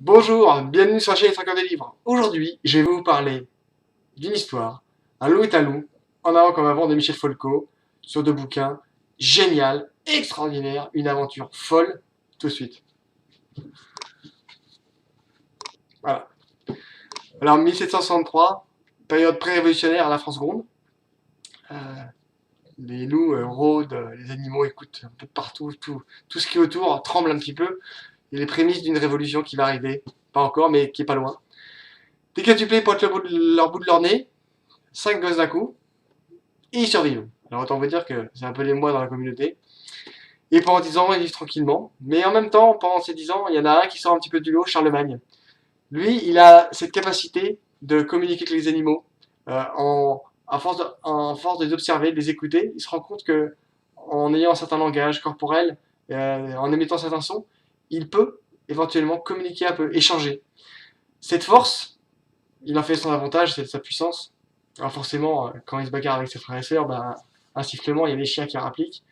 Bonjour, bienvenue sur la chaîne 50 des livres. Aujourd'hui, je vais vous parler d'une histoire, Un loup est un loup, en avant comme avant de Michel Folco, sur deux bouquins, génial, extraordinaire, une aventure folle, tout de suite. Voilà. Alors 1763, période pré-révolutionnaire à la France gronde. Euh, les loups rôdent, les animaux écoutent un peu de partout, tout ce qui est autour tremble un petit peu. Il y a les prémices d'une révolution qui va arriver, pas encore, mais qui est pas loin. Des quintuplés pointent leur bout de leur nez, 5 gosses d'un coup, et ils survivent. Alors autant vous dire que c'est un peu les mois dans la communauté. Et pendant 10 ans, ils vivent tranquillement. Mais en même temps, pendant ces 10 ans, il y en a un qui sort un petit peu du lot, Charlemagne. Lui, il a cette capacité de communiquer avec les animaux. En force de les observer, de les écouter, il se rend compte que en ayant un certain langage corporel, en émettant certains sons, il peut éventuellement communiquer un peu, échanger. Cette force, il en fait son avantage, c'est sa puissance. Alors forcément, quand il se bagarre avec ses frères et sœurs, ben, un sifflement, il y a les chiens qui rappliquent.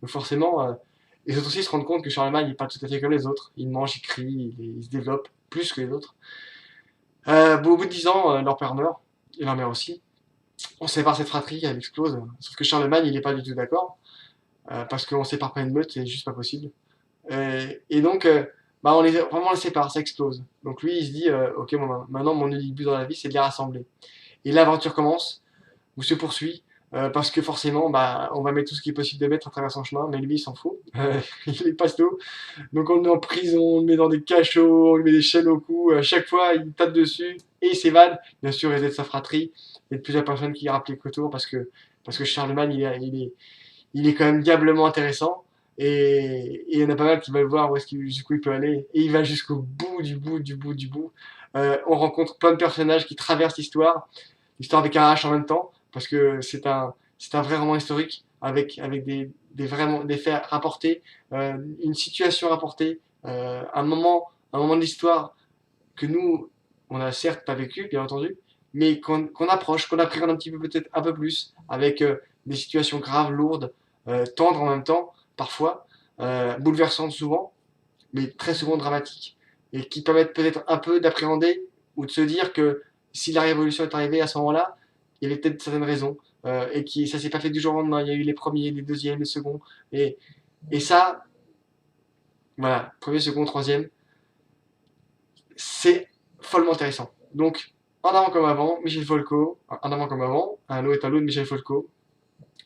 Donc forcément, les autres aussi se rendent compte que Charlemagne n'est pas tout à fait comme les autres. Il mange, il crie, il se développe plus que les autres. Au bout de 10 ans, leur père meurt, et leur mère aussi. On sépare cette fratrie, elle explose. Sauf que Charlemagne, il n'est pas du tout d'accord, parce qu'on sépare pas une meute, c'est juste pas possible. Et donc, bah, vraiment, on les sépare, ça explose. Donc lui, il se dit, ok, bon, maintenant, mon unique but dans la vie, c'est de les rassembler. Et l'aventure commence, ou se poursuit, parce que forcément, bah, on va mettre tout ce qui est possible de mettre à travers son chemin, mais lui, il s'en fout. Il est pasto. Donc on le met en prison, on le met dans des cachots, on lui met des chaînes au cou. À chaque fois, il tape dessus et il s'évade. Bien sûr, il aide sa fratrie et de plusieurs personnes qui rappliquent autour parce que Charlemagne, il est quand même diablement intéressant. Et il y en a pas mal qui veulent voir où est-ce jusqu'où il peut aller. Et il va jusqu'au bout du bout du bout du bout. On rencontre plein de personnages qui traversent l'histoire avec un H en même temps, parce que c'est un vrai roman historique avec des faits rapportés, une situation rapportée, un moment de l'histoire que nous, on a certes pas vécu, bien entendu, mais qu'on approche, qu'on appréhende un petit peu peut-être un peu plus, avec des situations graves, lourdes, tendres en même temps, parfois, bouleversantes souvent, mais très souvent dramatiques, et qui permettent peut-être un peu d'appréhender ou de se dire que si la révolution est arrivée à ce moment-là, il y avait peut-être certaines raisons, et qui ça s'est pas fait du jour au lendemain. Il y a eu les premiers, les deuxièmes, les seconds, et ça, voilà, premier, second, troisième, c'est follement intéressant. Donc, en avant comme avant, Michel Folco, en avant comme avant, un loup est un loup de Michel Folco,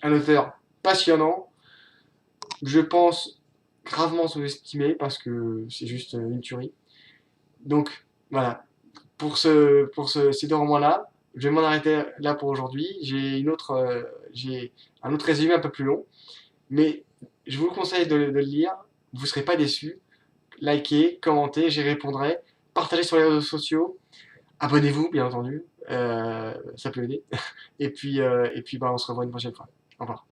un auteur passionnant, je pense gravement sous-estimé parce que c'est juste une tuerie. Donc, voilà, ces deux romans-là, je vais m'en arrêter là pour aujourd'hui. J'ai un autre résumé un peu plus long, mais je vous conseille de le lire. Vous ne serez pas déçus. Likez, commentez, j'y répondrai. Partagez sur les réseaux sociaux. Abonnez-vous, bien entendu. Ça peut aider. Et puis bah, on se revoit une prochaine fois. Au revoir.